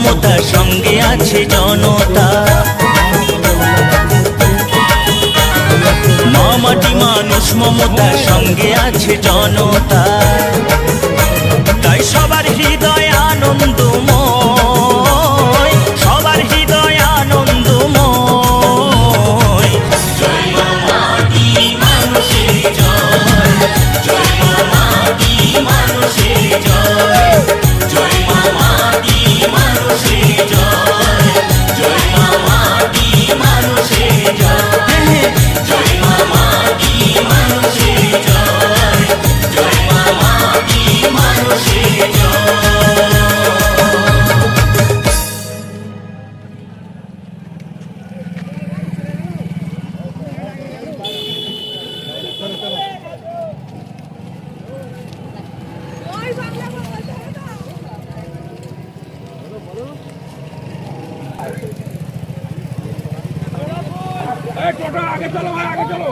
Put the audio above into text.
মমতা সঙ্গে আছে জনতা। মা মাটি মানুষ মমতা সঙ্গে আছে জনতা। তাই সবার হৃদয় আনন্দময়, সবার হৃদয় আনন্দময়। জয় মা মাটি মানুষের জয়, জয় মা মাটি মানুষের জয়, জয় মা মাটি মানুষের জয়, জয় মা মাটি মানুষের জয়, জয় মা মাটি মানুষের জয়, জয় মা মাটি মানুষের জয়। आगे चलो भाई, आगे चलो।